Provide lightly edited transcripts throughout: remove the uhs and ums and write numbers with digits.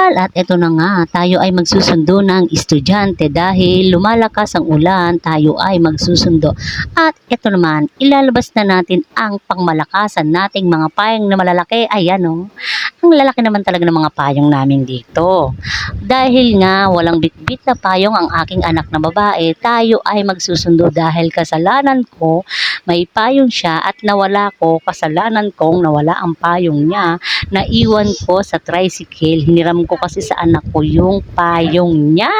Well, at eto na nga, tayo ay magsusundo ng estudyante dahil lumalakas ang ulan, tayo ay magsusundo. At eto naman, ilalabas na natin ang pangmalakasan nating mga payong na malalaki. Ayan o, ang lalaki naman talaga ng mga payong namin dito. Dahil nga walang bitbit na payong ang aking anak na babae, tayo ay magsusundo dahil kasalanan ko, may payong siya at nawala ko, kasalanan kong nawala ang payong niya, naiwan ko sa tricycle. Hiniram ko kasi sa anak ko yung payong niya.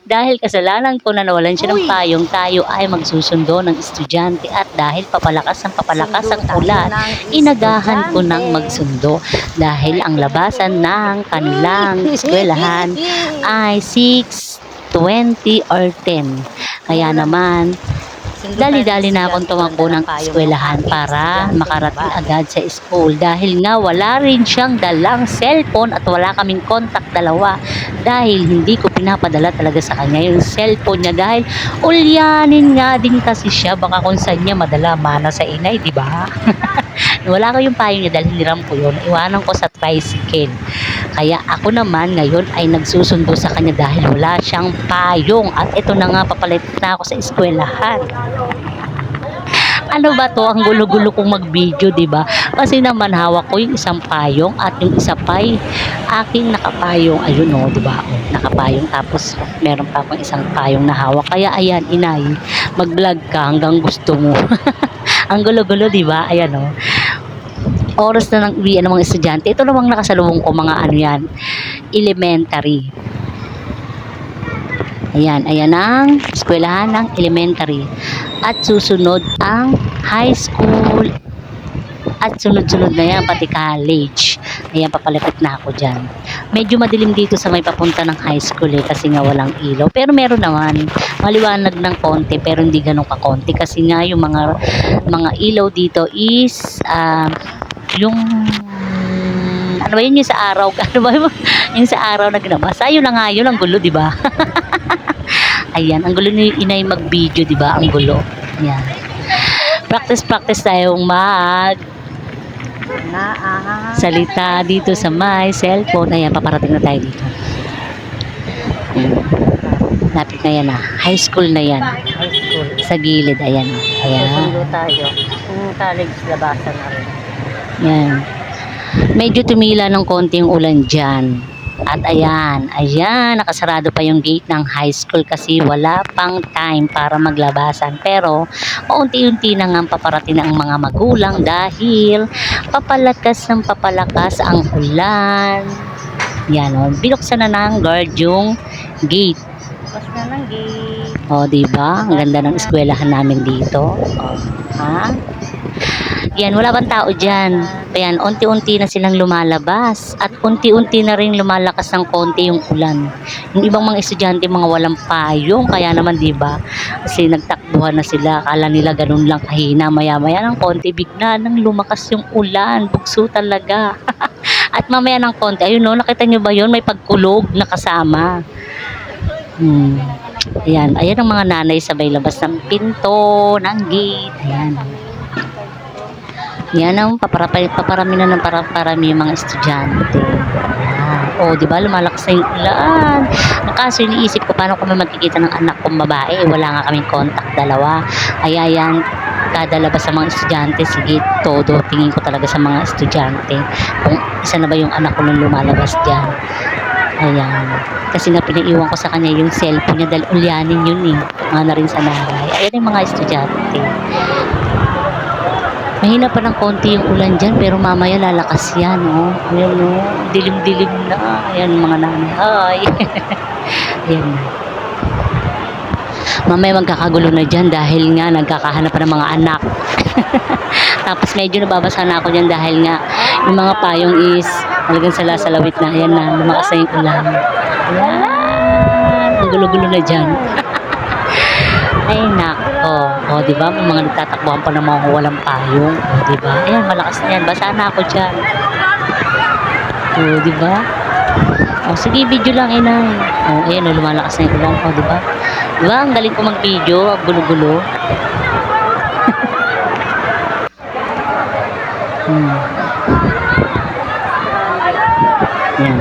Dahil kasalanan ko na nawalan siya ng payong, tayo ay magsusundo ng estudyante at dahil papalakas ang ulan, inagahan ko ng magsundo dahil ang labasan ng kanilang eskwelahan ay 6:20 or 10. Kaya naman, dali-dali na akong tumakbo ng eskwelahan para makarating agad sa school dahil nga wala rin siyang dalang cellphone at wala kaming contact dalawa dahil hindi ko pinapadala talaga sa kanya yung cellphone niya dahil ulyanin nga din kasi siya, baka kung saan niya madala, mana sa inay, di ba? Wala ko yung payo niya dahil hiniram ko yun, iwanan ko sa tricycle. Kaya ako naman ngayon ay nagsusundo sa kanya dahil wala siyang payong. At ito na nga, papalit na ako sa eskwelahan. Ano ba to? Ang gulo-gulo kong mag-video, di ba? Kasi naman hawak ko yung isang payong at yung isa pa'y aking nakapayong. Ayun o, di ba? Nakapayong tapos meron pa akong isang payong na hawak. Kaya ayan, inay, mag-vlog ka hanggang gusto mo. Ang gulo-gulo, di ba? Ayan o. Oras na ng uwian ng mga estudyante. Ito namang nakasalubong ko mga ano yan, elementary. Ayan, ayan ang eskwelahan ng elementary. At susunod ang high school. At sunod-sunod na yan, pati college. Ayan, papalapit na ako dyan. Medyo madilim dito sa may papunta ng high school kasi nga walang ilaw. Pero meron naman, maliwanag ng konti pero hindi ganun kakonti. Kasi nga yung mga ilaw dito is yung ano ba yun, yung sa araw, ano ba yung sa araw na ginabasa, yun na nga yun, ang gulo, di ba? Ayan, ang gulo ni inay mag-video, di ba? Ang gulo. Ayan. Practice tayong salita dito sa my cellphone. Ayan, paparating na tayo dito. Ayan. Lapit na yan high school na yan. High school. Sa gilid, ayan. Ayan. Susundo tayo. Yung college labasan na rin. Yan. Medyo tumila ng konti yung ulan dyan. At ayan, nakasarado pa yung gate ng high school kasi wala pang time para maglabasan. Pero, paunti-unti na nga paparating ang mga magulang dahil papalakas ang ulan. Yan o, binuksan na ng guard yung gate. Bukas na ng gate. O, diba? Ang ganda ng eskwelahan namin dito. O, ha? Yan, wala bang tao dyan. Ayan, unti-unti na silang lumalabas. At unti-unti na rin lumalakas ng konti yung ulan. Yung ibang mga estudyante, mga walang payong. Kaya naman, diba? Kasi nagtakbuhan na sila. Akala nila ganun lang kahina. Maya-maya ng konti, bigla nang lumakas yung ulan. Bugso talaga. At mamaya ng konti, ayun no, nakita nyo ba yun? May pagkulog na kasama. Ayan, ayan ang mga nanay sabay labas ng pinto, ng gate. Ayan. Yan ang paparami na ng parami yung mga estudyante. O, di ba, lumalakas na yung ulan. Kaso iniisip ko, paano kami magkikita ng anak kong babae? Wala nga kaming contact dalawa. Kaya yan, kada labas sa mga estudyante, sige, todo. Tingin ko talaga sa mga estudyante. Kung isa na ba yung anak ko nung lumalabas dyan. Ayan. Kasi nga pinaiwan ko sa kanya yung cellphone niya dahil ulyanin yun eh. Mga na rin sa naray. Ayan yung mga estudyante. Mahina pa ng konti yung ulan dyan, pero mamaya lalakas yan, oh. Ayan, oh. Dilim-dilim na. Ayan, mga nanay. Hi! Ayan na. Mamaya magkakagulo na dyan dahil nga nagkakahanap pa ng mga anak. Tapos medyo nababasa na ako dyan dahil nga yung mga payong is talagang salasalawit na. Ayan na, lumakas na yung ulan. Ayan! Ang gulo-gulo na dyan. Ay, nako. O, diba? May mga nagtatakbuhan pa ng mga walang payong. O, diba? Ayan, malakas na yan. Basa na ako dyan. O, diba? O, sige, video lang, inay. O, ayan, lumalakas na yung ulan. O, diba? Diba? Ang galing ko mag-video. Ang gulo-gulo. Yan.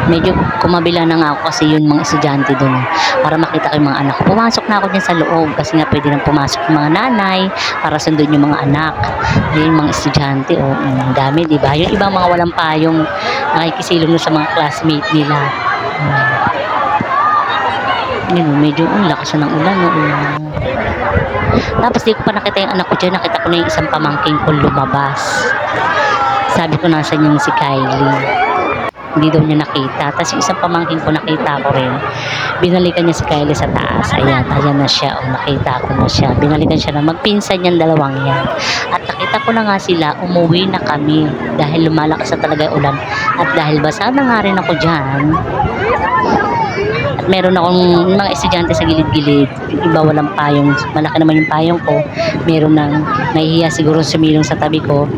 medyo kumabila na nga ako kasi yun mga estudyante doon para makita ko yung mga anak ko. Pumasok na ako dyan sa loob kasi nga pwede nang pumasok yung mga nanay para sundin yung mga anak. Ayun mga estudyante, ang dami, di ba? Yung ibang mga walang payong nakikisilong na sa mga classmate nila. Yun, medyo lakas na ng ulan. Tapos di ko pa nakita yung anak ko dyan. Nakita ko na yung isang pamangking ko lumabas. Sabi ko nasan yung si Kylie. Hindi daw niya nakita. Tapos yung isang pamangking ko nakita ko rin. Binalikan niya si Kylie sa taas. Ayan na siya. Nakita ko na siya. Binalikan siya na magpinsan niyang dalawang yan. At nakita ko na nga sila, umuwi na kami. Dahil lumalakas na talaga yung ulan. At dahil basa na nga rin ako dyan, at meron akong mga estudyante sa gilid-gilid. Yung iba walang payong. Malaki naman yung payong ko. Meron nang nahihiya siguro sumilong sa tabi ko.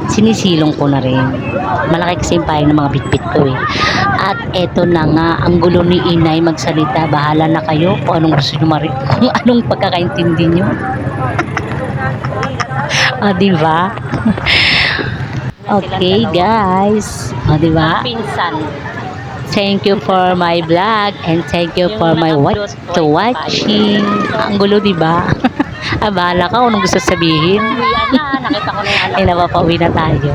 Sinisilong ko na rin. Malaki kasi yung payong ng mga bitbit ko eh. At eto na nga, ang gulo ni Inay magsalita. Bahala na kayo kung anong gusto nyo kung anong pagkakaintindi nyo. Diba? Okay guys. Diba? Pinsan. Thank you for my vlog and thank you for my watching. Ang gulo, diba? Bahala ka kung anong gusto sabihin. Uwian na, nakita ko na yung anak. Ay, napapauwi na tayo.